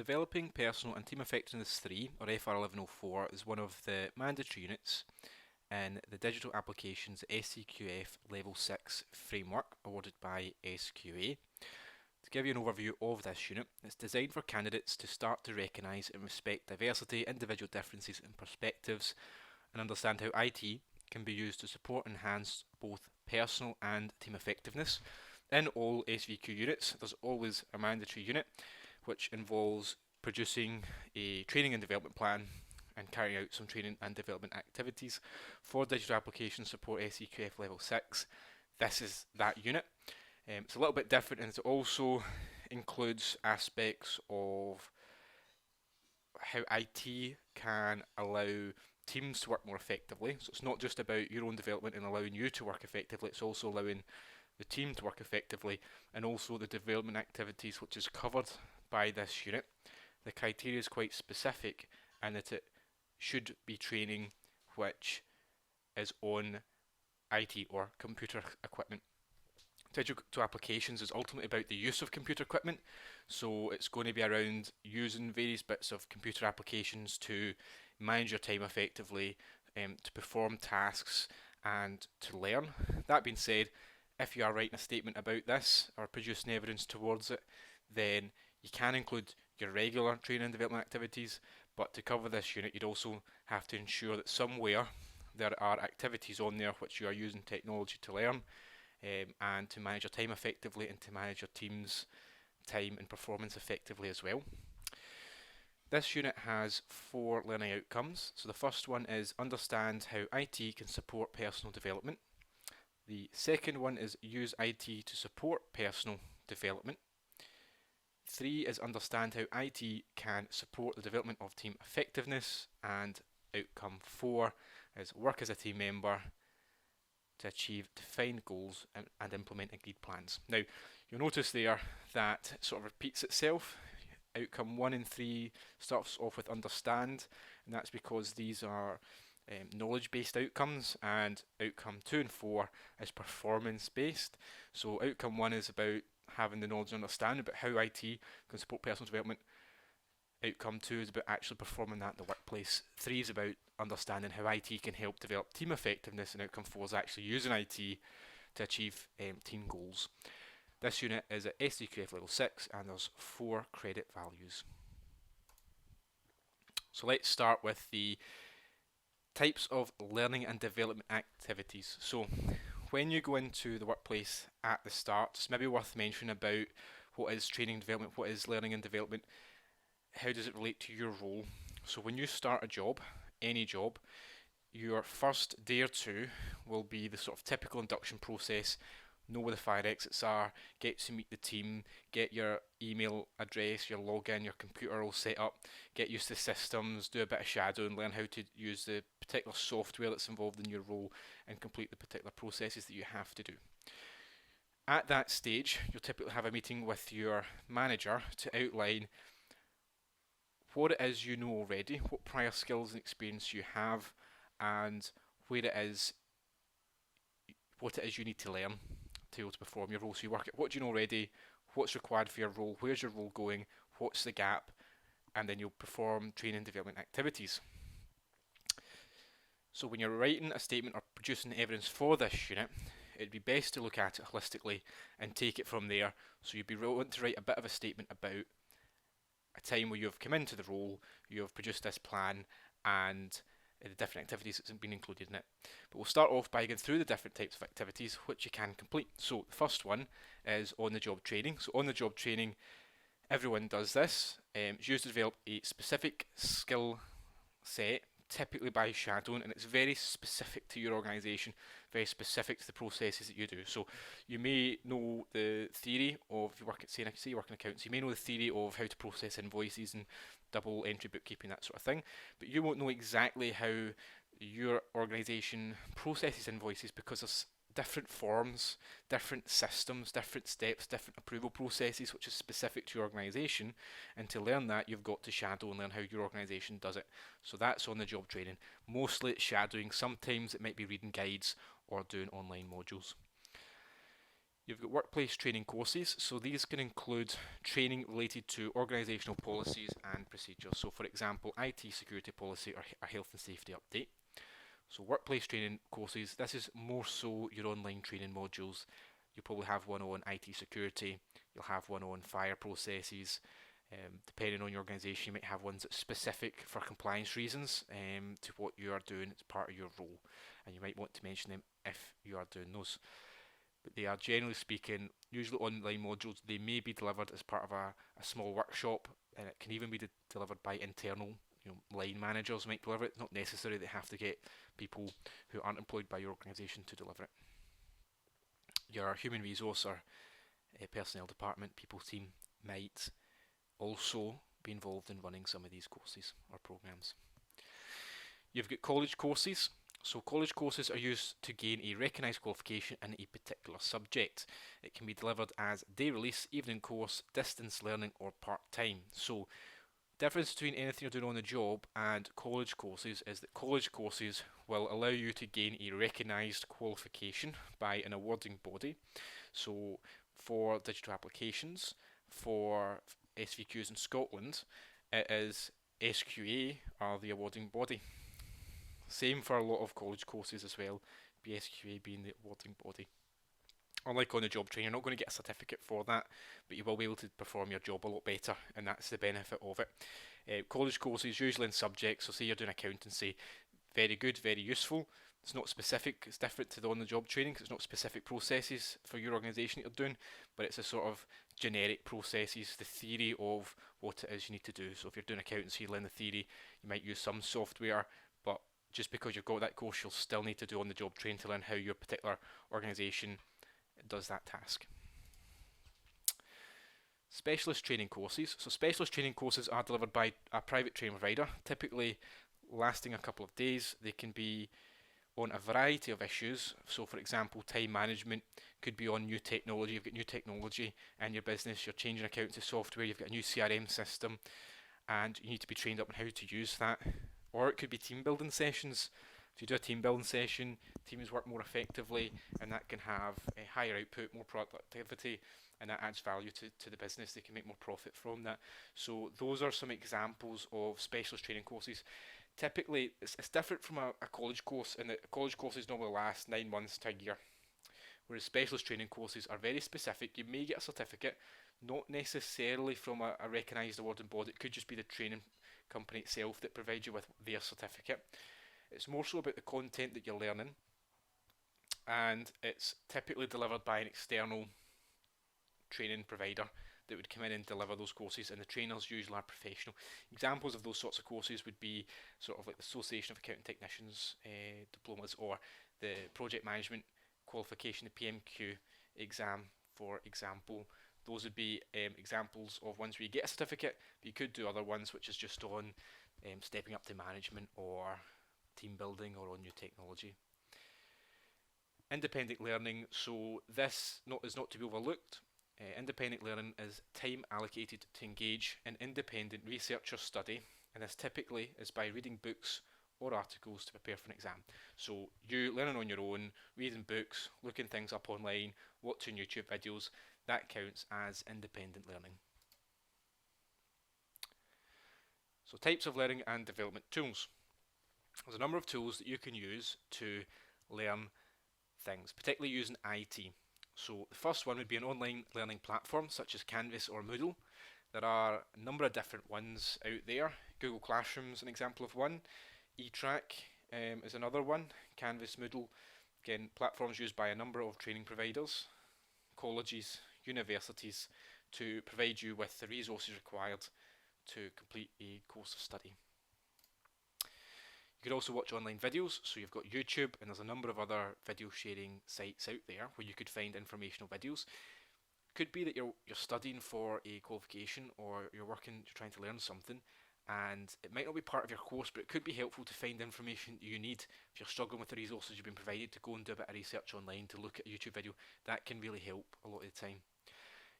Developing Personal and Team Effectiveness 3, or FR1104, is one of the mandatory units in the Digital Applications SCQF Level 6 framework awarded by SQA. To give you an overview of this unit, it's designed for candidates to start to recognise and respect diversity, individual differences and perspectives, and understand how IT can be used to support and enhance both personal and team effectiveness. In all SVQ units, there's always a mandatory unit which involves producing a training and development plan and carrying out some training and development activities. For digital application support SCQF level 6, this is that unit. It's a little bit different, and it also includes aspects of how IT can allow teams to work more effectively. So it's not just about your own development and allowing you to work effectively, it's also allowing the team to work effectively, and also the development activities which is covered by this unit. The criteria is quite specific and that it should be training which is on IT or computer equipment. Digital applications is ultimately about the use of computer equipment, so it's going to be around using various bits of computer applications to manage your time effectively, to perform tasks and to learn. That being said, if you are writing a statement about this or producing evidence towards it, then you can include your regular training and development activities, but to cover this unit you'd also have to ensure that somewhere there are activities on there which you are using technology to learn, and to manage your time effectively and to manage your team's time and performance effectively as well. This unit has 4 learning outcomes. So the first one is understand how IT can support personal development. The second one is use IT to support personal development. 3 is understand how IT can support the development of team effectiveness, and outcome 4 is work as a team member to achieve defined goals and implement agreed plans. Now you'll notice there that it sort of repeats itself. Outcome 1 and 3 starts off with understand, and that's because these are knowledge-based outcomes, and outcome 2 and 4 is performance-based. So outcome 1 is about having the knowledge and understanding about how IT can support personal development. Outcome 2 is about actually performing that in the workplace. 3 is about understanding how IT can help develop team effectiveness, and outcome 4 is actually using IT to achieve team goals. This unit is at SCQF level 6 and there's 4 credit values. So let's start with the types of learning and development activities. So when you go into the workplace at the start, it's maybe worth mentioning about what is training and development, what is learning and development, how does it relate to your role. So when you start a job, any job, your first day or two will be the sort of typical induction process. Know where the fire exits are, get to meet the team, get your email address, your login, your computer all set up, get used to systems, do a bit of shadowing, learn how to use the particular software that's involved in your role, and complete the particular processes that you have to do. At that stage, you'll typically have a meeting with your manager to outline what it is you know already, what prior skills and experience you have, and what it is you need to learn to be able to perform your role. So you work at what do you know already, what's required for your role, where's your role going, what's the gap, and then you'll perform training and development activities. So when you're writing a statement or producing evidence for this unit, it'd be best to look at it holistically and take it from there. So you'd be want to write a bit of a statement about a time where you've come into the role, you've produced this plan, and the different activities that's been included in it. But we'll start off by going through the different types of activities which you can complete. So the first one is on-the-job training. So on-the-job training, everyone does this. It's used to develop a specific skill set, typically by shadowing, and it's very specific to your organisation, very specific to the processes that you do. So you may know the theory of, if you work at, say you work in accounts, you may know the theory of how to process invoices and double entry bookkeeping, that sort of thing, but you won't know exactly how your organisation processes invoices, because there's different forms, different systems, different steps, different approval processes which is specific to your organisation, and to learn that you've got to shadow and learn how your organisation does it. So that's on the job training. Mostly it's shadowing, sometimes it might be reading guides or doing online modules. You've got workplace training courses, so these can include training related to organisational policies and procedures. So for example, IT security policy or a health and safety update. So workplace training courses, this is more so your online training modules. You'll probably have one on IT security, you'll have one on fire processes. Depending on your organisation, you might have ones that's specific for compliance reasons to what you are doing as part of your role, and you might want to mention them if you are doing those. But they are, generally speaking, usually online modules. They may be delivered as part of a small workshop, and it can even be delivered by internal, line managers might deliver it. It's not necessary they have to get people who aren't employed by your organisation to deliver it. Your human resource or personnel department, people team, might also be involved in running some of these courses or programs. You've got college courses. So college courses are used to gain a recognised qualification in a particular subject. It can be delivered as day release, evening course, distance learning or part-time. So difference between anything you're doing on the job and college courses is that college courses will allow you to gain a recognised qualification by an awarding body. So for digital applications, for SVQs in Scotland, it is SQA are the awarding body. Same for a lot of college courses as well, BSQA being the awarding body. Unlike on the job training, you're not going to get a certificate for that, but you will be able to perform your job a lot better, and that's the benefit of it. College courses, usually in subjects, so say you're doing accountancy, very good, very useful. It's not specific, it's different to the on-the-job training because it's not specific processes for your organisation that you're doing, but it's a sort of generic processes, the theory of what it is you need to do. So if you're doing accountancy, you learn the theory, you might use some software, but just because you've got that course, you'll still need to do on-the-job training to learn how your particular organisation does that task. Specialist training courses. So specialist training courses are delivered by a private training provider, typically lasting a couple of days. They can be on a variety of issues. So for example, time management could be on new technology. You've got new technology in your business, you're changing accountancy software, you've got a new CRM system, and you need to be trained up on how to use that. Or it could be team building sessions. If you do a team building session, teams work more effectively, and that can have a higher output, more productivity, and that adds value to the business. They can make more profit from that. So those are some examples of specialist training courses. Typically, it's different from a college course, and that college courses normally last 9 months to a year, whereas specialist training courses are very specific. You may get a certificate, not necessarily from a recognised awarding body. It could just be the training company itself that provides you with their certificate. It's more so about the content that you're learning, and it's typically delivered by an external training provider that would come in and deliver those courses, and the trainers usually are professional. Examples of those sorts of courses would be sort of like the Association of Accounting Technicians diplomas, or the Project Management qualification, the PMQ exam, for example. Those would be examples of ones where you get a certificate, but you could do other ones which is just on stepping up to management or team building or on new technology. Independent learning, so this is not to be overlooked. Independent learning is time allocated to engage in independent research or study, and this typically is by reading books or articles to prepare for an exam. So you learning on your own, reading books, looking things up online, watching YouTube videos, that counts as independent learning. So types of learning and development tools. There's a number of tools that you can use to learn things, particularly using IT. So the first one would be an online learning platform such as Canvas or Moodle. There are a number of different ones out there. Google Classroom is an example of one. eTrack is another one. Canvas, Moodle, again, platforms used by a number of training providers, colleges, universities, to provide you with the resources required to complete a course of study. You could also watch online videos, so you've got YouTube, and there's a number of other video sharing sites out there where you could find informational videos. Could be that you're studying for a qualification, or you're trying to learn something, and it might not be part of your course, but it could be helpful to find information you need. If you're struggling with the resources you've been provided, to go and do a bit of research online, to look at a YouTube video, that can really help a lot of the time.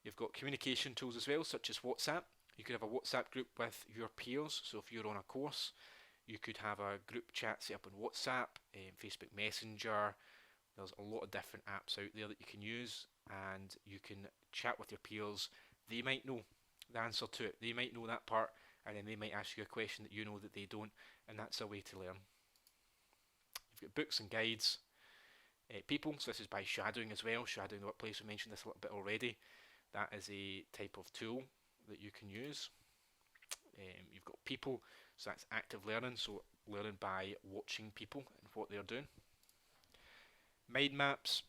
You've got communication tools as well, such as WhatsApp. You could have a WhatsApp group with your peers, so if you're on a course, you could have a group chat set up on WhatsApp, Facebook Messenger. There's a lot of different apps out there that you can use, and you can chat with your peers. They might know the answer to it, they might know that part, and then they might ask you a question that you know that they don't, and that's a way to learn. You've got books and guides, people, so this is by shadowing as well, shadowing the workplace, we mentioned this a little bit already. That is a type of tool that you can use. You've got people, so that's active learning, so learning by watching people and what they're doing. Mind maps,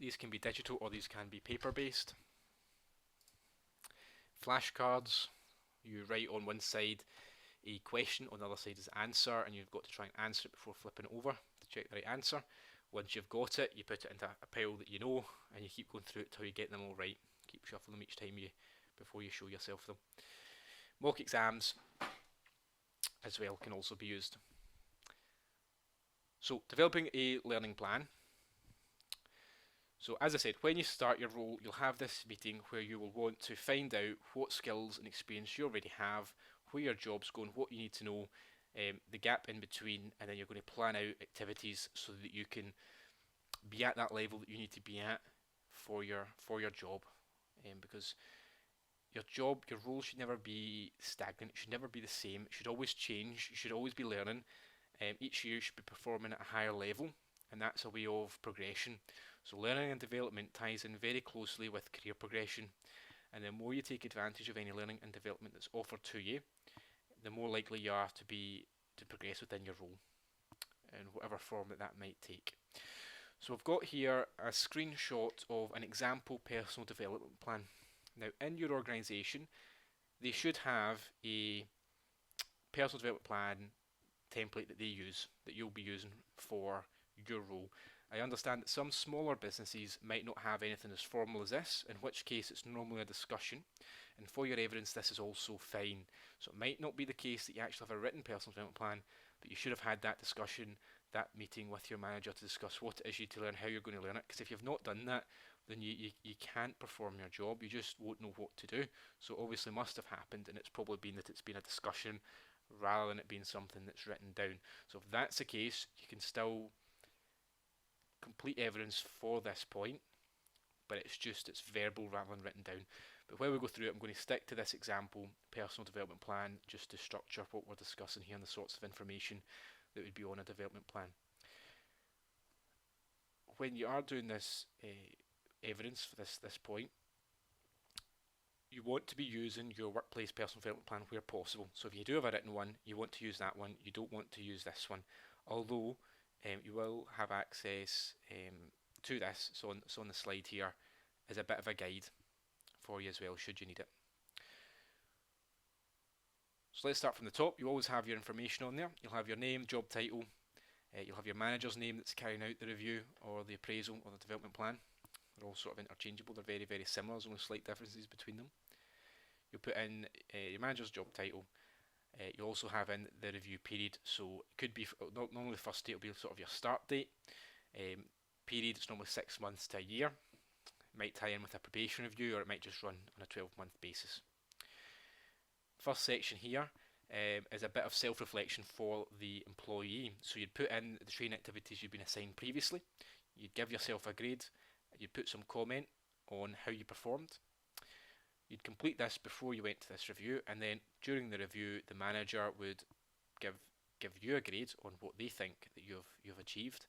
these can be digital or these can be paper based. Flashcards, you write on one side a question, on the other side is answer, and you've got to try and answer it before flipping it over to check the right answer. Once you've got it, you put it into a pile that you know, and you keep going through it till you get them all right. Keep shuffling them each time before you show yourself them. Mock exams as well can also be used. So developing a learning plan. So as I said, when you start your role, you'll have this meeting where you will want to find out what skills and experience you already have, where your job's going, what you need to know, the gap in between, and then you're going to plan out activities so that you can be at that level that you need to be at for your job, because your job, your role should never be stagnant. It should never be the same. It should always change. You should always be learning. Each year you should be performing at a higher level, and that's a way of progression. So learning and development ties in very closely with career progression, and the more you take advantage of any learning and development that's offered to you, the more likely you are to progress within your role, in whatever form that might take. So I've got here a screenshot of an example personal development plan. Now in your organisation, they should have a personal development plan template that they use, that you'll be using for your role. I understand that some smaller businesses might not have anything as formal as this, in which case it's normally a discussion, and for your evidence this is also fine. So it might not be the case that you actually have a written personal development plan, but you should have had that discussion, that meeting with your manager to discuss what it is you need to learn, how you're going to learn it, because if you've not done that, then you can't perform your job, you just won't know what to do. So obviously must have happened, and it's probably been that it's been a discussion rather than it being something that's written down. So if that's the case, you can still complete evidence for this point, but it's verbal rather than written down. But while we go through it, I'm going to stick to this example personal development plan just to structure what we're discussing here and the sorts of information that would be on a development plan. When you are doing this evidence for this point, you want to be using your workplace personal development plan where possible. So if you do have a written one, you want to use that one, you don't want to use this one, although you will have access to this, so on the slide here is a bit of a guide for you as well, should you need it. So let's start from the top. You always have your information on there. You'll have your name, job title, you'll have your manager's name that's carrying out the review or the appraisal or the development plan. They're all sort of interchangeable, they're very, very similar, there's only slight differences between them. You'll put in your manager's job title. You also have in the review period, so it could be normally the first date will be sort of your start date. Period, it's normally 6 months to a year. It might tie in with a probation review, or it might just run on a 12-month basis. First section here is a bit of self-reflection for the employee. So you'd put in the training activities you've been assigned previously. You'd give yourself a grade. You'd put some comment on how you performed. You'd complete this before you went to this review, and then during the review the manager would give you a grade on what they think that you've achieved,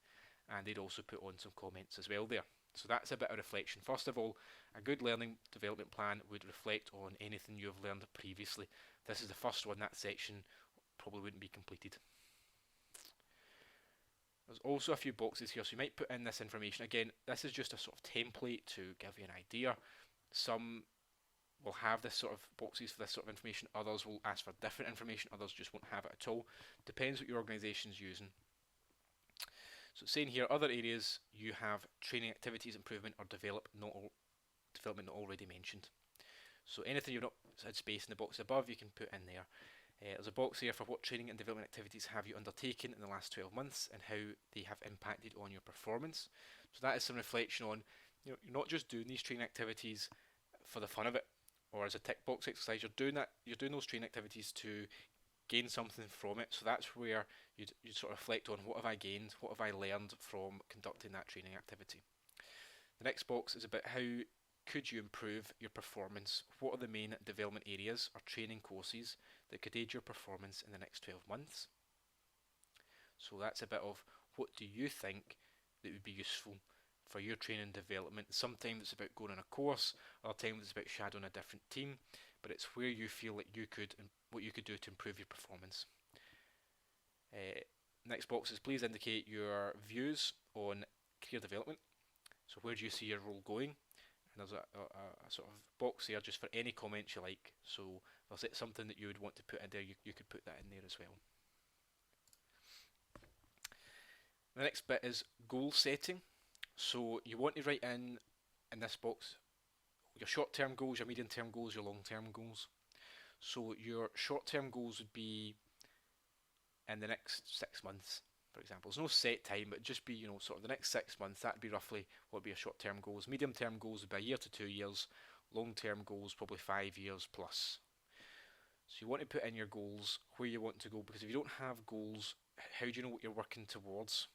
and they'd also put on some comments as well there. So that's a bit of reflection. First of all, a good learning development plan would reflect on anything you've learned previously. This is the first one, that section probably wouldn't be completed. There's also a few boxes here, so you might put in this information. Again, this is just a sort of template to give you an idea. Some will have this sort of boxes for this sort of information, others will ask for different information, others just won't have it at all. Depends what your organisation's using. So it's saying here, other areas you have training activities, improvement or development not already mentioned. So anything you've not had space in the box above, you can put in there. There's a box here for what training and development activities have you undertaken in the last 12 months and how they have impacted on your performance. So that is some reflection on, you're not just doing these training activities for the fun of it or as a tick box exercise. You're doing those training activities to gain something from it. So that's where you'd sort of reflect on, what have I gained, what have I learned from conducting that training activity. The next box is about how could you improve your performance? What are the main development areas or training courses that could aid your performance in the next 12 months? So that's a bit of what do you think that would be useful for your training and development. Sometimes it's about going on a course, other times it's about shadowing a different team, but it's where you feel like you could and what you could do to improve your performance. Next box is please indicate your views on career development. So where do you see your role going? And there's a sort of box there just for any comments you like. So if there's something that you would want to put in there, you could put that in there as well. The next bit is goal setting. So you want to write in this box your short-term goals, your medium-term goals, your long-term goals. So your short-term goals would be in the next 6 months, for example. There's no set time, but just be, sort of the next 6 months. That'd be roughly what would be your short-term goals. Medium-term goals would be a year to 2 years. Long-term goals probably 5 years plus. So you want to put in your goals where you want to go, because if you don't have goals, how do you know what you're working towards?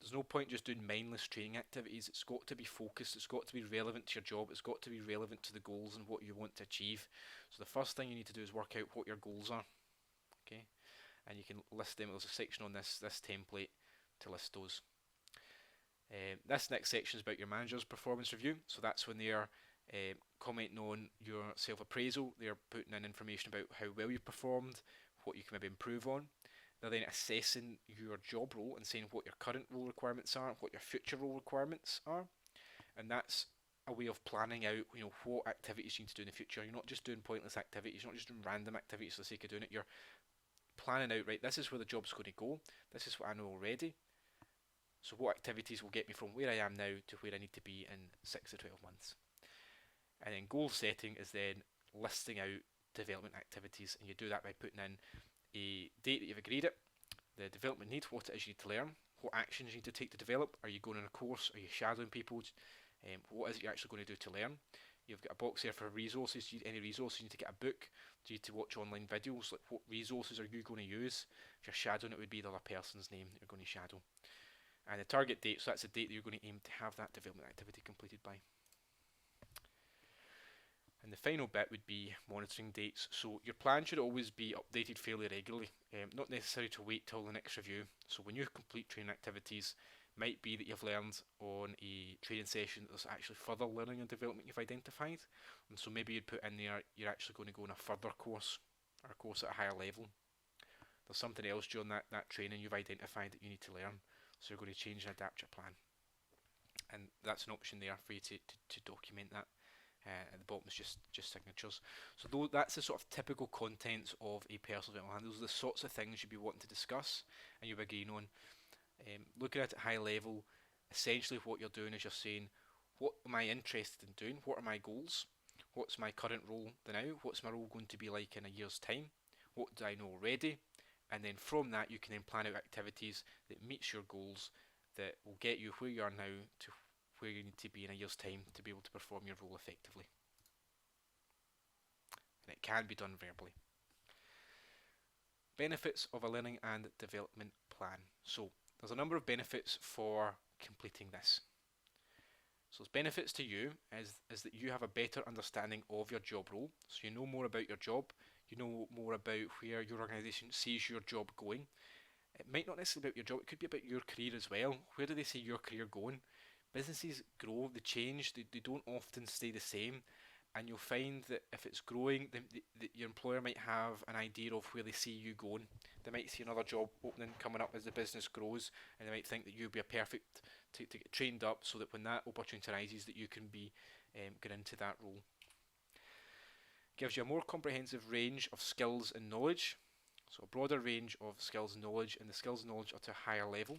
There's no point just doing mindless training activities. It's got to be focused, it's got to be relevant to your job, it's got to be relevant to the goals and what you want to achieve. So the first thing you need to do is work out what your goals are. Okay, and you can list them. There's a section on this template to list those. This next section is about your manager's performance review. So that's when they're commenting on your self-appraisal. They're putting in information about how well you performed, what you can maybe improve on. They're then assessing your job role and saying what your current role requirements are, what your future role requirements are, and that's a way of planning out, what activities you need to do in the future. You're not just doing pointless activities. You're not just doing random activities for the sake of doing it. You're planning out, right, this is where the job's going to go. This is what I know already. So what activities will get me from where I am now to where I need to be in 6 to 12 months. And then goal setting is then listing out development activities, and you do that by putting in a date that you've agreed it, the development need, what it is you need to learn, what actions you need to take to develop. Are you going on a course? Are you shadowing people? What is it you're actually going to do to learn? You've got a box here for resources. Any resources, you need to get a book. Do you need to watch online videos? Like, what resources are you going to use? If you're shadowing, it would be the other person's name that you're going to shadow. And the target date, so that's the date that you're going to aim to have that development activity completed by. And the final bit would be monitoring dates. So your plan should always be updated fairly regularly, not necessary to wait till the next review. So when you complete training activities, might be that you've learned on a training session that there's actually further learning and development you've identified, and so maybe you'd put in there you're actually going to go on a further course or a course at a higher level. There's something else during that training you've identified that you need to learn, so you're going to change and adapt your plan, and that's an option there for you to document that. At the bottom is just signatures. So that's the sort of typical contents of a personal development plan. Those are the sorts of things you'd be wanting to discuss and you'll be agreeing on. Looking at it at high level, essentially what you're doing is you're saying, what am I interested in doing? What are my goals? What's my current role now? What's my role going to be like in a year's time? What do I know already? And then from that you can then plan out activities that meets your goals, that will get you where you are now to where you need to be in a year's time to be able to perform your role effectively. And it can be done verbally. Benefits of a learning and development plan. So there's a number of benefits for completing this. So there's benefits to you is that you have a better understanding of your job role. So you know more about your job, you know more about where your organisation sees your job going. It might not necessarily be about your job, it could be about your career as well. Where do they see your career going? Businesses grow, they change, they don't often stay the same, and you'll find that if it's growing, your employer might have an idea of where they see you going. They might see another job opening coming up as the business grows, and they might think that you'll be a perfect to get trained up so that when that opportunity arises that you can be get into that role. Gives you a more comprehensive range of skills and knowledge, so a broader range of skills and knowledge, and the skills and knowledge are to a higher level.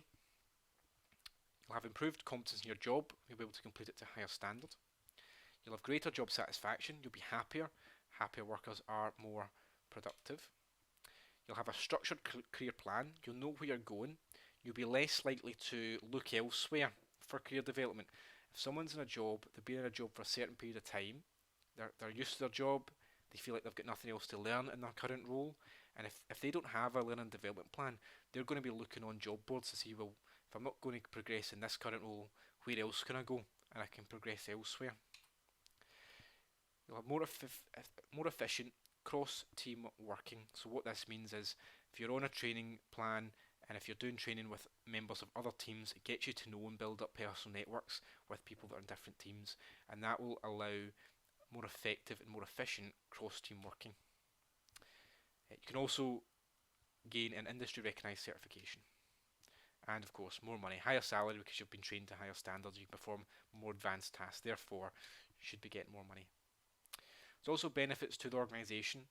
You'll have improved competence in your job, you'll be able to complete it to a higher standard. You'll have greater job satisfaction, you'll be happier. Happier workers are more productive. You'll have a structured career plan, you'll know where you're going, you'll be less likely to look elsewhere for career development. If someone's in a job, they've been in a job for a certain period of time, they're used to their job, they feel like they've got nothing else to learn in their current role, and if they don't have a learning and development plan, they're going to be looking on job boards to see, well, if I'm not going to progress in this current role, where else can I go and I can progress elsewhere. You'll have more efficient cross-team working. So what this means is if you're on a training plan and if you're doing training with members of other teams, it gets you to know and build up personal networks with people that are in different teams, and that will allow more effective and more efficient cross-team working. You can also gain an industry recognised certification. And of course, more money, higher salary because you've been trained to higher standards, you can perform more advanced tasks, therefore you should be getting more money. There's also benefits to the organisation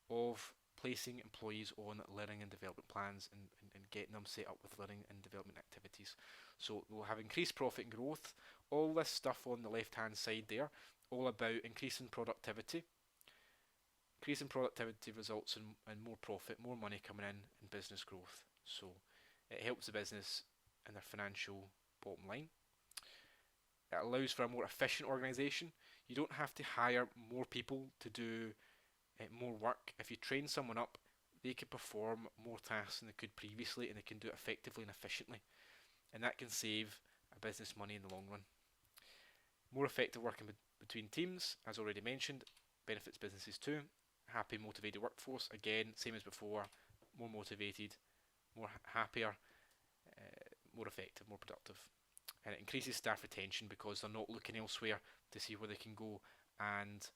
of placing employees on learning and development plans and getting them set up with learning and development activities. So we'll have increased profit and growth. All this stuff on the left hand side there, all about increasing productivity. Increasing productivity results in more profit, more money coming in, and business growth. So it helps the business and their financial bottom line. It allows for a more efficient organisation. You don't have to hire more people to do more work. If you train someone up, they can perform more tasks than they could previously, and they can do it effectively and efficiently. And that can save a business money in the long run. More effective working between teams, as already mentioned, benefits businesses too. Happy, motivated workforce, again, same as before, more motivated, more happier, more effective, more productive. And it increases staff retention because they're not looking elsewhere to see where they can go and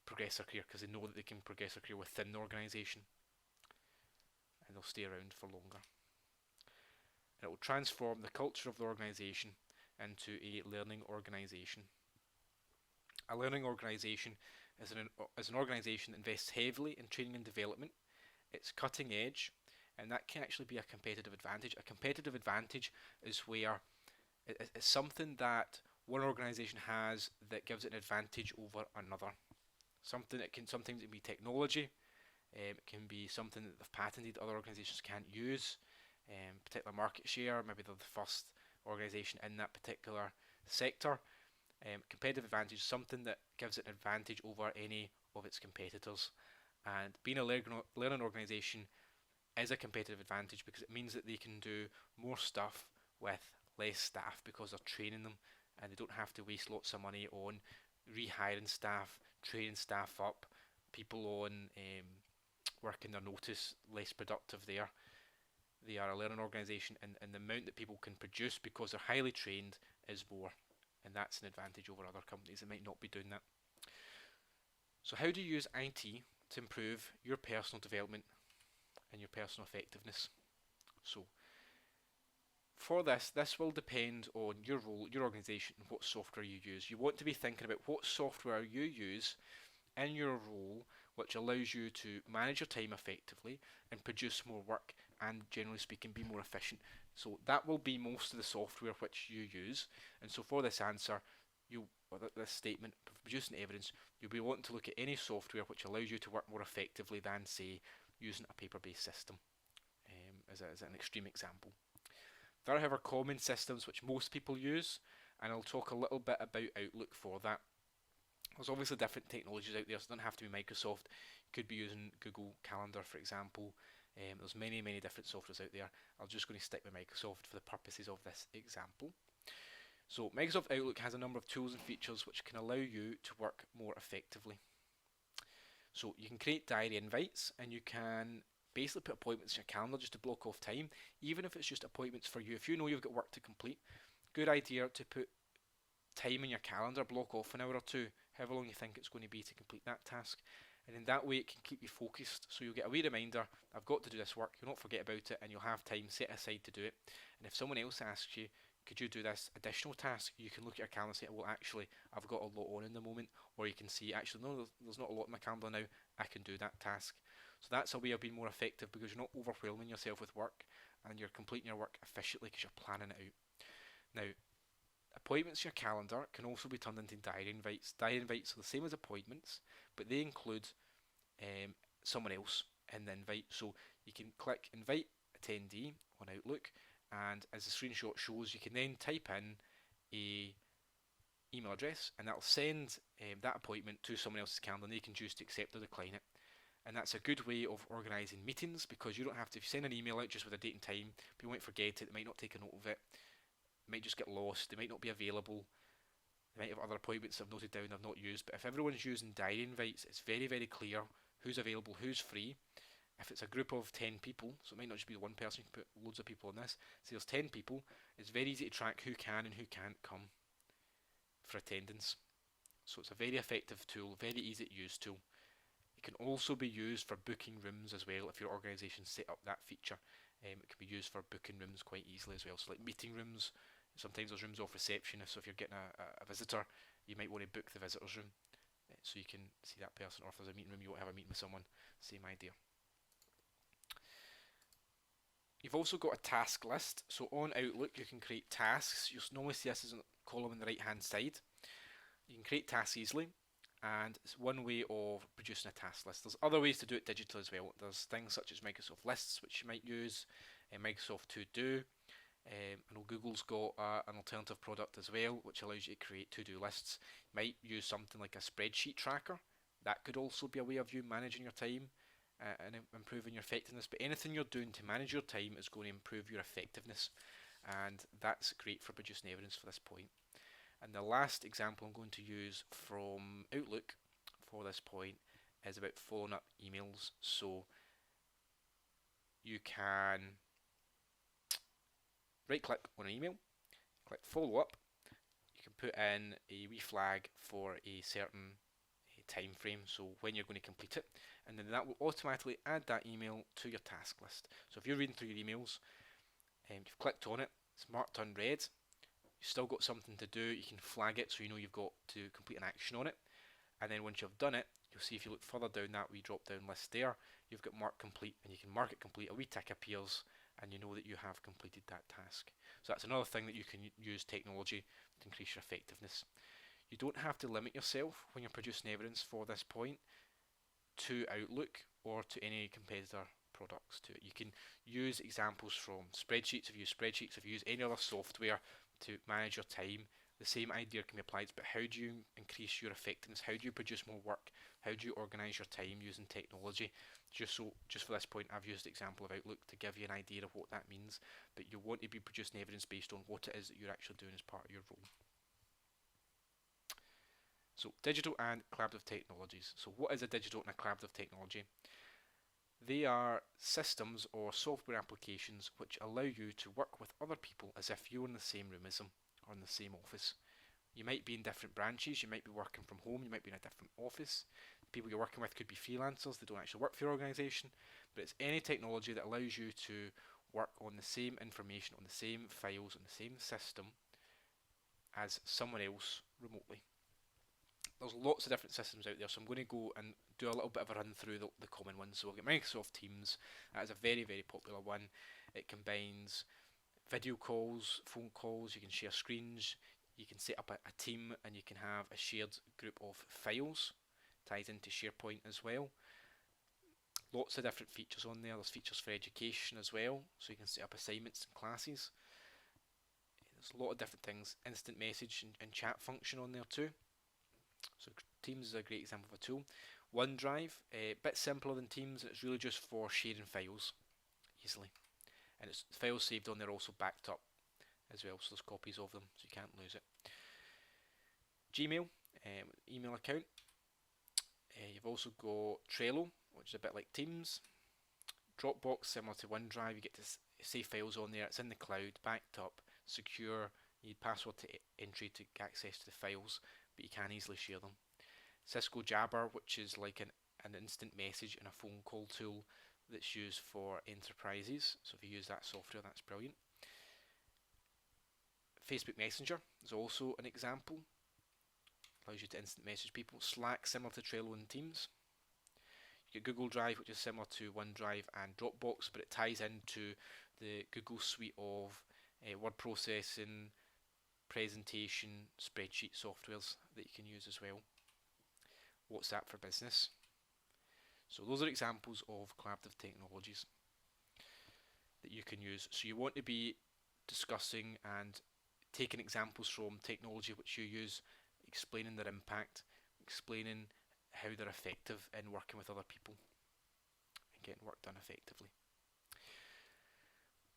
progress their career, because they know that they can progress their career within the organisation and they'll stay around for longer. And it will transform the culture of the organisation into a learning organisation. A learning organisation is an organisation that invests heavily in training and development. It's cutting edge, and that can actually be a competitive advantage. A competitive advantage is where it's something that one organisation has that gives it an advantage over another. Something it can sometimes it be technology, it can be something that they've patented other organisations can't use, particular market share, maybe they're the first organisation in that particular sector. Competitive advantage is something that gives it an advantage over any of its competitors, and being a learning organisation is a competitive advantage because it means that they can do more stuff with less staff because they're training them, and they don't have to waste lots of money on rehiring staff, training staff up, people on working their notice, less productive there. They are a learning organisation, and the amount that people can produce because they're highly trained is more, and that's an advantage over other companies that might not be doing that. So how do you use IT to improve your personal development and your personal effectiveness? So for this will depend on your role, your organisation, and what software you use. You want to be thinking about what software you use in your role, which allows you to manage your time effectively and produce more work and, generally speaking, be more efficient. So that will be most of the software which you use. And so for this answer, this statement, producing evidence, you'll be wanting to look at any software which allows you to work more effectively than, say, using a paper-based system, as an extreme example. There are, however, common systems which most people use, and I'll talk a little bit about Outlook for that. There's obviously different technologies out there, so it doesn't have to be Microsoft. You could be using Google Calendar, for example. There's many different softwares out there. I'm just going to stick with Microsoft for the purposes of this example. So Microsoft Outlook has a number of tools and features which can allow you to work more effectively. So you can create diary invites, and you can basically put appointments in your calendar just to block off time, even if it's just appointments for you. If you know you've got work to complete, good idea to put time in your calendar, block off an hour or two, however long you think it's going to be to complete that task. And in that way it can keep you focused, so you'll get a wee reminder, I've got to do this work, you'll not forget about it, and you'll have time set aside to do it. And if someone else asks you, could you do this additional task, you can look at your calendar and say, well actually I've got a lot on in the moment, or you can see actually no, there's not a lot in my calendar now, I can do that task. So that's a way of being more effective, because you're not overwhelming yourself with work and you're completing your work efficiently because you're planning it out. Now, appointments in your calendar can also be turned into diary invites. Diary invites are the same as appointments, but they include someone else in the invite. So you can click invite attendee on Outlook, and as the screenshot shows, you can then type in a email address, and that'll send that appointment to someone else's calendar, and they can choose to accept or decline it. And that's a good way of organising meetings, because you don't have to, if you send an email out just with a date and time, people might forget it, they might not take a note of it. They might just get lost, they might not be available, they might have other appointments I've noted down I've not used, but if everyone's using diary invites, it's very, very clear who's available, who's free. If it's a group of 10 people, so it might not just be one person, you can put loads of people on this. So there's 10 people, it's very easy to track who can and who can't come for attendance. So it's a very effective tool, very easy to use tool. It can also be used for booking rooms as well if your organisation set up that feature. It can be used for booking rooms quite easily as well. So like meeting rooms, sometimes there's rooms off receptionists, so if you're getting a visitor, you might want to book the visitor's room so you can see that person, or if there's a meeting room, you want to have a meeting with someone, same idea. You've also got a task list. So on Outlook, you can create tasks. You'll normally see this as a column on the right hand side. You can create tasks easily, and it's one way of producing a task list. There's other ways to do it digitally as well. There's things such as Microsoft Lists, which you might use, Microsoft To Do. I know Google's got an alternative product as well, which allows you to create to-do lists. You might use something like a spreadsheet tracker. That could also be a way of you managing your time and improving your effectiveness. But anything you're doing to manage your time is going to improve your effectiveness, and that's great for producing evidence for this point. And the last example I'm going to use from Outlook for this point is about following up emails. So you can right click on an email, click follow up, you can put in a wee flag for a certain time frame, so when you're going to complete it, and then that will automatically add that email to your task list. So if you're reading through your emails, you've clicked on it, it's marked unread, you've still got something to do, you can flag it so you know you've got to complete an action on it, and then once you've done it, you'll see if you look further down that wee drop down list there, you've got mark complete, and you can mark it complete, a wee tick appears, and you know that you have completed that task. So that's another thing that you can use technology to increase your effectiveness. You don't have to limit yourself when you're producing evidence for this point to Outlook or to any competitor products to it. You can use examples from spreadsheets, if you use spreadsheets, if you use any other software to manage your time. The same idea can be applied, but how do you increase your effectiveness? How do you produce more work? How do you organise your time using technology? Just for this point, I've used the example of Outlook to give you an idea of what that means, but you want to be producing evidence based on what it is that you're actually doing as part of your role. So digital and collaborative technologies. So what is a digital and a collaborative technology? They are systems or software applications which allow you to work with other people as if you're in the same room as them or in the same office. You might be in different branches, you might be working from home, you might be in a different office. The people you're working with could be freelancers, they don't actually work for your organisation, but it's any technology that allows you to work on the same information, on the same files, on the same system as someone else remotely. There's lots of different systems out there, so I'm going to go and do a little bit of a run through the common ones. So we'll get Microsoft Teams. That is a very, very popular one. It combines video calls, phone calls, you can share screens, you can set up a team, and you can have a shared group of files. Ties into SharePoint as well. Lots of different features on there. There's features for education as well, so you can set up assignments and classes. There's a lot of different things. Instant message and chat function on there too. So Teams is a great example of a tool. OneDrive, a bit simpler than Teams, and it's really just for sharing files easily. And it's files saved on there also backed up as well, so there's copies of them, so you can't lose it. Gmail, email account. You've also got Trello, which is a bit like Teams. Dropbox, similar to OneDrive, you get to save files on there. It's in the cloud, backed up, secure. You need password to entry to get access to the files, but you can easily share them. Cisco Jabber, which is like an instant message and a phone call tool that's used for enterprises. So if you use that software, that's brilliant. Facebook Messenger is also an example. Allows you to instant message people. Slack, similar to Trello and Teams. You get Google Drive, which is similar to OneDrive and Dropbox, but it ties into the Google suite of word processing, presentation, spreadsheet softwares that you can use as well. WhatsApp for Business. So those are examples of collaborative technologies that you can use. So you want to be discussing and taking examples from technology which you use, explaining their impact, explaining how they're effective in working with other people and getting work done effectively.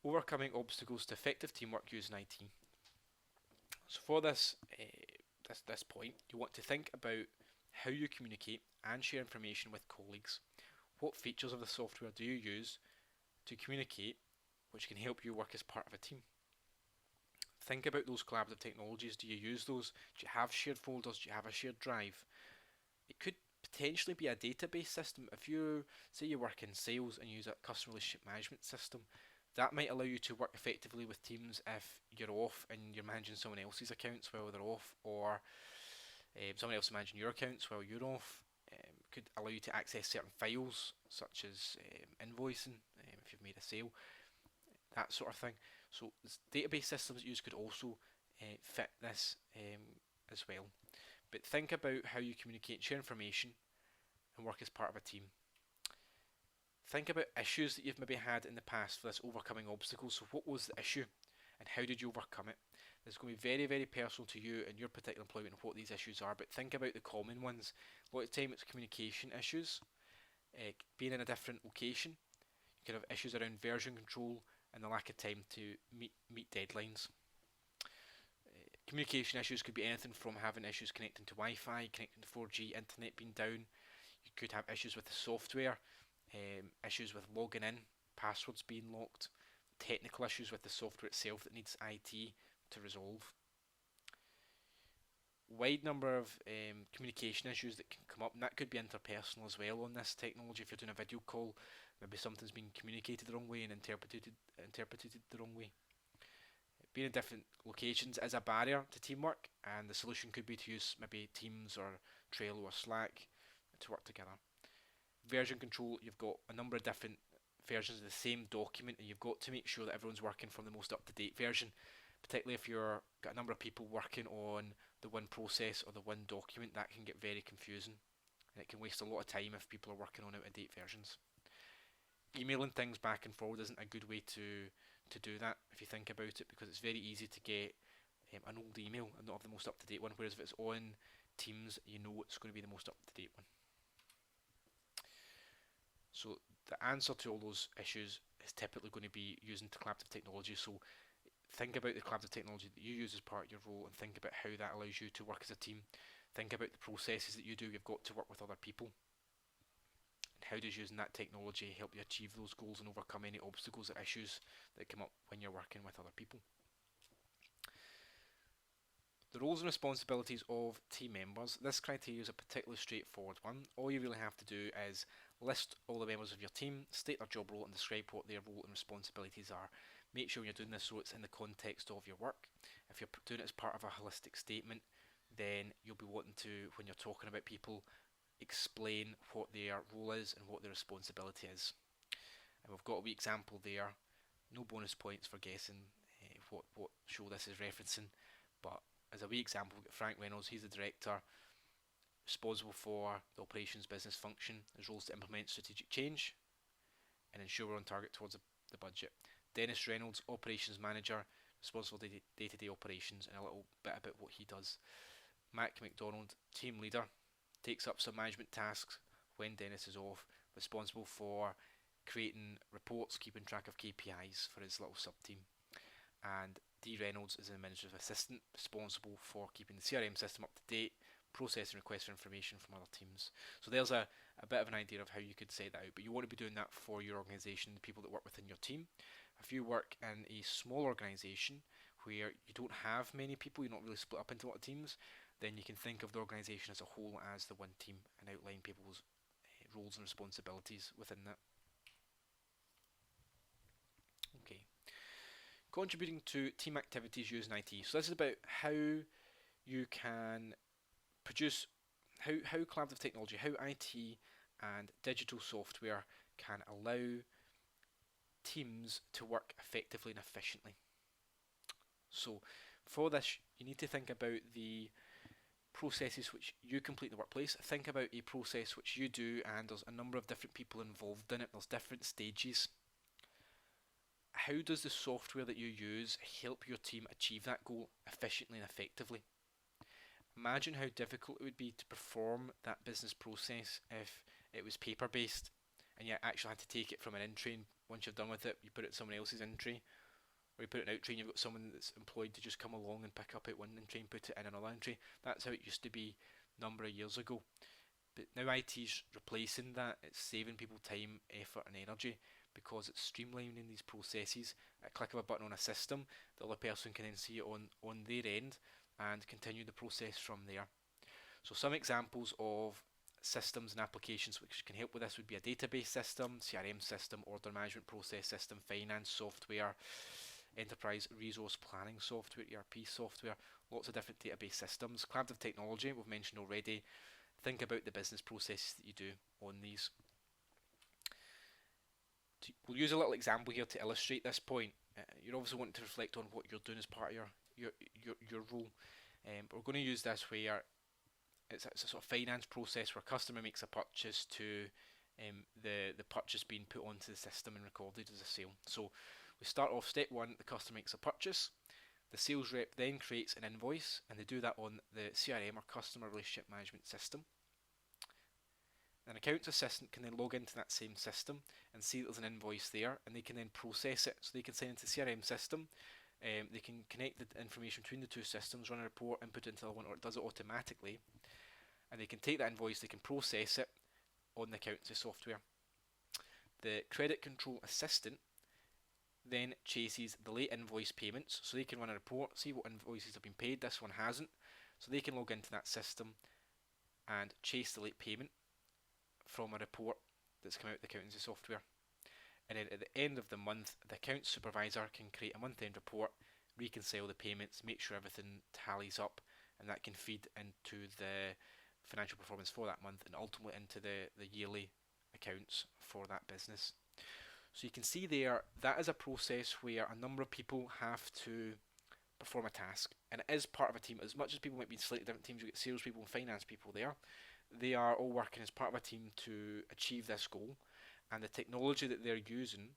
Overcoming obstacles to effective teamwork using IT. So for this point, you want to think about how you communicate and share information with colleagues. What features of the software do you use to communicate, which can help you work as part of a team? Think about those collaborative technologies. Do you use those? Do you have shared folders? Do you have a shared drive? It could potentially be a database system. If you say you work in sales and use a customer relationship management system, that might allow you to work effectively with teams if you're off and you're managing someone else's accounts while they're off, or someone else is managing your accounts while you're off. Could allow you to access certain files, such as invoicing, if you've made a sale, that sort of thing. So database systems that you use could also fit this as well. But think about how you communicate, share information, and work as part of a team. Think about issues that you've maybe had in the past for this overcoming obstacles. So what was the issue and how did you overcome it? It's going to be very, very personal to you and your particular employment and what these issues are, but think about the common ones. A lot of the time it's communication issues, being in a different location. You could have issues around version control and the lack of time to meet deadlines. Communication issues could be anything from having issues connecting to Wi-Fi, connecting to 4G, internet being down. You could have issues with the software, issues with logging in, passwords being locked, technical issues with the software itself that needs IT to resolve. Wide number of communication issues that can come up, and that could be interpersonal as well on this technology. If you're doing a video call, maybe something's been communicated the wrong way and interpreted the wrong way. Being in different locations is a barrier to teamwork, and the solution could be to use maybe Teams or Trello or Slack to work together. Version control, you've got a number of different versions of the same document, and you've got to make sure that everyone's working from the most up-to-date version, particularly if you've got a number of people working on the one process or the one document. That can get very confusing, and it can waste a lot of time if people are working on out-of-date versions. Emailing things back and forward isn't a good way to do that if you think about it, because it's very easy to get an old email and not have the most up-to-date one, whereas if it's on Teams, you know it's going to be the most up-to-date one. So the answer to all those issues is typically going to be using collaborative technology. So think about the collaborative technology that you use as part of your role, and think about how that allows you to work as a team. Think about the processes that you do. You've got to work with other people. And how does using that technology help you achieve those goals and overcome any obstacles or issues that come up when you're working with other people? The roles and responsibilities of team members. This criteria is a particularly straightforward one. All you really have to do is list all the members of your team, state their job role, and describe what their role and responsibilities are. Make sure when you're doing this so it's in the context of your work. If you're doing it as part of a holistic statement, then you'll be wanting to, when you're talking about people, explain what their role is and what their responsibility is. And we've got a wee example there. No bonus points for guessing what show this is referencing, but as a wee example, we've got Frank Reynolds. He's the director responsible for the operations business function. His role is to implement strategic change and ensure we're on target towards the budget. Dennis Reynolds, operations manager, responsible for day-to-day operations, and a little bit about what he does. Mac McDonald, team leader, takes up some management tasks when Dennis is off, responsible for creating reports, keeping track of KPIs for his little sub-team. And D. Reynolds is an administrative assistant, responsible for keeping the CRM system up to date, processing requests for information from other teams. So there's a bit of an idea of how you could say that out, but you want to be doing that for your organisation, the people that work within your team. If you work in a small organisation where you don't have many people, you're not really split up into a lot of teams, then you can think of the organisation as a whole as the one team and outline people's roles and responsibilities within that. Okay. Contributing to team activities using IT. So this is about how you can produce, how collaborative technology, how IT and digital software can allow teams to work effectively and efficiently. So for this, you need to think about the processes which you complete in the workplace. Think about a process which you do and there's a number of different people involved in it. There's different stages. How does the software that you use help your team achieve that goal efficiently and effectively? Imagine how difficult it would be to perform that business process if it was paper based and you actually had to take it from an entry, and once you're done with it you put it in someone else's entry, Or you put it in an out entry and you've got someone that's employed to just come along and pick up it one entry and put it in another entry. That's how it used to be a number of years ago. But now IT's replacing that. It's saving people time, effort and energy because it's streamlining these processes. At a click of a button on a system, the other person can then see it on their end and continue the process from there. So some examples of systems and applications which can help with this would be a database system, CRM system, order management process system, finance software, enterprise resource planning software, ERP software, lots of different database systems. Collaborative technology, we've mentioned already. Think about the business processes that you do on these. We'll use a little example here to illustrate this point. You're obviously wanting to reflect on what you're doing as part of your role. But we're going to use this where it's a sort of finance process where a customer makes a purchase to the purchase being put onto the system and recorded as a sale. So we start off step one, the customer makes a purchase. The sales rep then creates an invoice, and they do that on the CRM or customer relationship management system. An accounts assistant can then log into that same system and see that there's an invoice there, and they can then process it. So they can send it to the CRM system. They can connect the information between the two systems, run a report, input into the other one, or it does it automatically. And they can take that invoice, they can process it on the accountancy software. The credit control assistant then chases the late invoice payments, so they can run a report, see what invoices have been paid. This one hasn't, so they can log into that system and chase the late payment from a report that's come out of the accountancy software. And then at the end of the month, the accounts supervisor can create a month-end report, reconcile the payments, make sure everything tallies up, and that can feed into the financial performance for that month and ultimately into the yearly accounts for that business. So you can see there, that is a process where a number of people have to perform a task, and it is part of a team. As much as people might be in slightly different teams, you get sales people and finance people there, they are all working as part of a team to achieve this goal, and the technology that they're using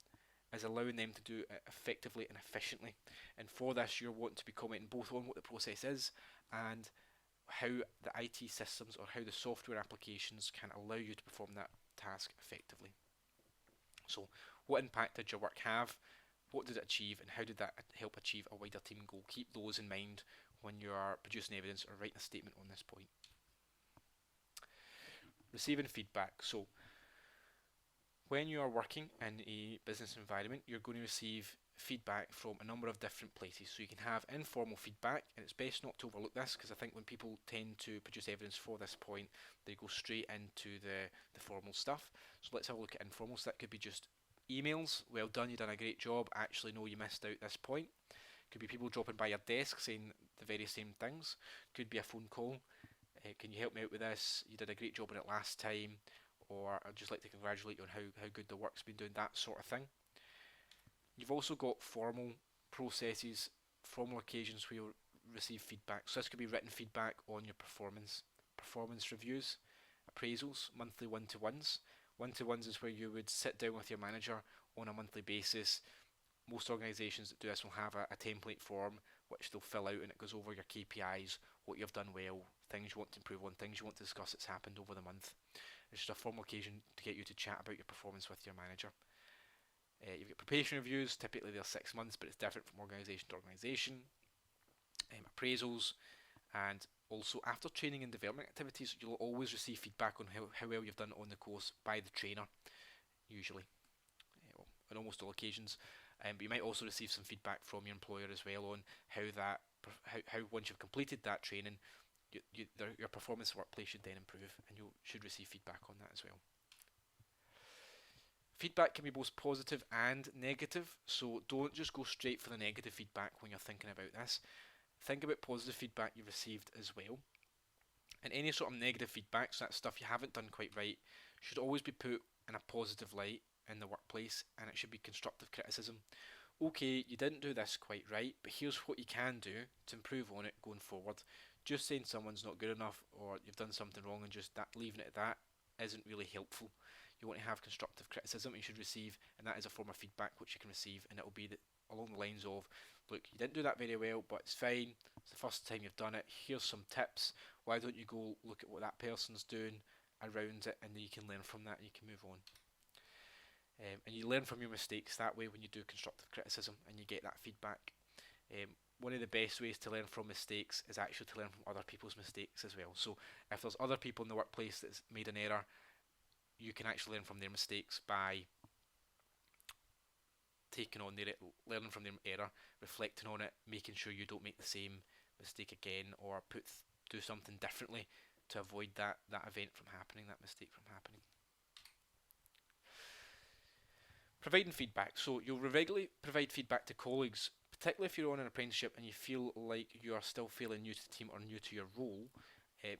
is allowing them to do it effectively and efficiently. And for this, you're wanting to be commenting both on what the process is and how the IT systems or how the software applications can allow you to perform that task effectively. So what impact did your work have? What did it achieve, and how did that help achieve a wider team goal? Keep those in mind when you are producing evidence or writing a statement on this point. Receiving feedback. So when you are working in a business environment, you're going to receive feedback from a number of different places. So you can have informal feedback, and it's best not to overlook this, because I think when people tend to produce evidence for this point, they go straight into the formal stuff. So let's have a look at informal. So that could be just emails, well done, you've done a great job, actually no, you missed out this point. Could be people dropping by your desk saying the very same things. Could be a phone call, can you help me out with this, you did a great job on it last time, or I'd just like to congratulate you on how good the work's been doing, that sort of thing. You've also got formal processes, formal occasions where you'll receive feedback. So this could be written feedback on your performance reviews, appraisals, monthly one-to-ones. One-to-ones is where you would sit down with your manager on a monthly basis. Most organisations that do this will have a template form which they'll fill out, and it goes over your KPIs, what you've done well, things you want to improve on, things you want to discuss that's happened over the month. It's just a formal occasion to get you to chat about your performance with your manager. You've got probation reviews, typically they're 6 months, but it's different from organisation to organisation. Appraisals, and also after training and development activities, you'll always receive feedback on how well you've done on the course by the trainer, usually, on almost all occasions. But you might also receive some feedback from your employer as well on how once you've completed that training, your performance in the workplace should then improve, and you should receive feedback on that as well. Feedback can be both positive and negative, so don't just go straight for the negative feedback when you're thinking about this. Think about positive feedback you've received as well. And any sort of negative feedback, so that stuff you haven't done quite right, should always be put in a positive light in the workplace, and it should be constructive criticism. Okay, you didn't do this quite right, but here's what you can do to improve on it going forward. Just saying someone's not good enough or you've done something wrong and just leaving it at that isn't really helpful. You want to have constructive criticism you should receive, and that is a form of feedback which you can receive, and it will be along the lines of, look, you didn't do that very well, but it's fine, it's the first time you've done it, here's some tips, why don't you go look at what that person's doing around it, and then you can learn from that and you can move on. And you learn from your mistakes that way when you do constructive criticism and you get that feedback. One of the best ways to learn from mistakes is actually to learn from other people's mistakes as well. So if there's other people in the workplace that's made an error, you can actually learn from their mistakes by taking on their learning from their error, reflecting on it, making sure you don't make the same mistake again, or do something differently to avoid that event from happening, that mistake from happening. Providing feedback. So you'll regularly provide feedback to colleagues, particularly if you're on an apprenticeship and you feel like you are still feeling new to the team or new to your role.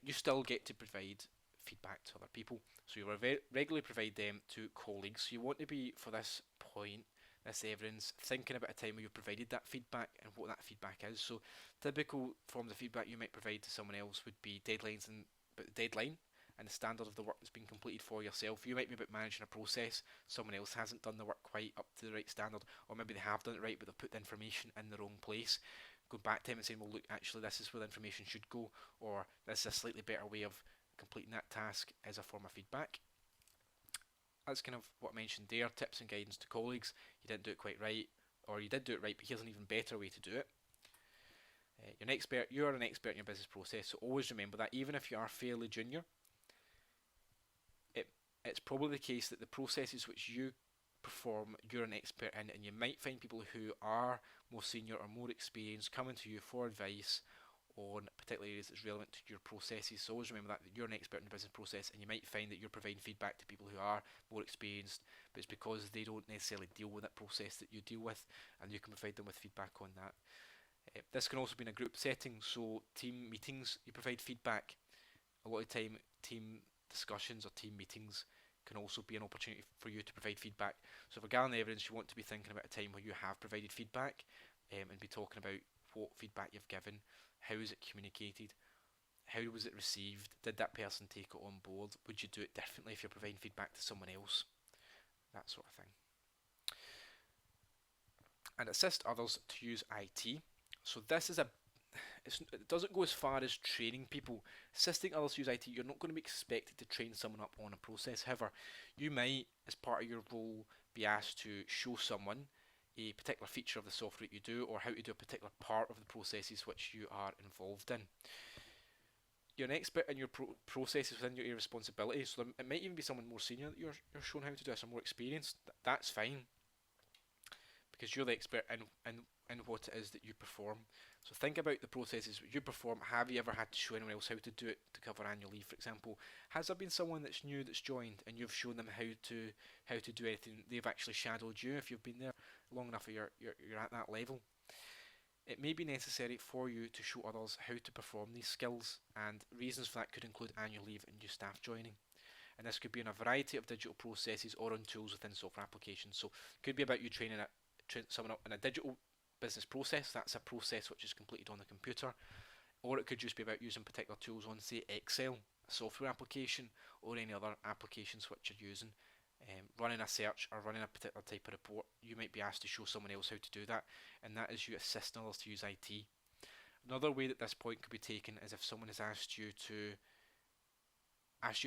You still get to provide feedback to other people. So you regularly provide them to colleagues. So you want to be, for this point, this evidence, thinking about a time where you provided that feedback and what that feedback is. So typical forms of feedback you might provide to someone else would be deadlines and but the deadline and the standard of the work that's been completed for yourself. You might be about managing a process, someone else hasn't done the work quite up to the right standard, or maybe they have done it right but they've put the information in the wrong place. Go back to them and saying, well look, actually this is where the information should go, or this is a slightly better way of completing that task as a form of feedback. That's kind of what I mentioned there, tips and guidance to colleagues. You didn't do it quite right, or you did do it right, but here's an even better way to do it. You are an expert in your business process, so always remember that even if you are fairly junior, it's probably the case that the processes which you perform, you're an expert in, and you might find people who are more senior or more experienced coming to you for advice on particular areas that's relevant to your processes. So always remember that you're an expert in the business process, and you might find that you're providing feedback to people who are more experienced, but it's because they don't necessarily deal with that process that you deal with, and you can provide them with feedback on that. This can also be in a group setting, so team meetings, you provide feedback. A lot of time, team discussions or team meetings can also be an opportunity for you to provide feedback. So for gathering evidence, you want to be thinking about a time where you have provided feedback, and be talking about what feedback you've given, how is it communicated, how was it received, did that person take it on board, would you do it differently if you're providing feedback to someone else, that sort of thing. And assist others to use IT. So this is it doesn't go as far as training people. Assisting others to use IT, you're not going to be expected to train someone up on a process. However, you might, as part of your role, be asked to show someone a particular feature of the software that you do, or how to do a particular part of the processes which you are involved in. You're an expert in your processes within your area of responsibility, so it might even be someone more senior that you're shown how to do this, or more experienced. That's fine, because you're the expert in what it is that you perform. So think about the processes you perform. Have you ever had to show anyone else how to do it to cover annual leave, for example? Has there been someone that's new that's joined and you've shown them how to do anything? They've actually shadowed you if you've been there long enough, you're at that level. It may be necessary for you to show others how to perform these skills, and reasons for that could include annual leave and new staff joining. And this could be in a variety of digital processes or on tools within software applications. So it could be about you training someone up in a digital business process. That's a process which is completed on the computer, or it could just be about using particular tools on, say, Excel, a software application, or any other applications which you're using. Running a search or running a particular type of report, you might be asked to show someone else how to do that, and that is you assisting others to use IT. Another way that this point could be taken is if someone has asked you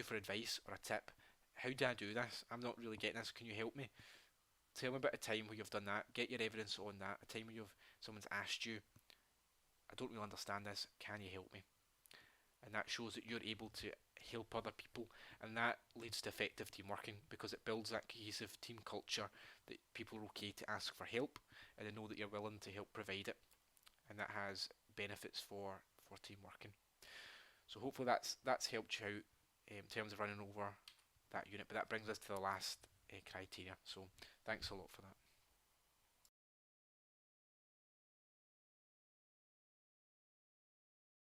for advice or a tip. How do I do this? I'm not really getting this. Can you help me? Tell me about a time where you've done that. Get your evidence on that. A time where someone's asked you, I don't really understand this. Can you help me? And that shows that you're able to help other people, and that leads to effective team working, because it builds that cohesive team culture that people are okay to ask for help and they know that you're willing to help provide it, and that has benefits for team working. So hopefully that's helped you out in terms of running over that unit, but that brings us to the last criteria. So thanks a lot for that.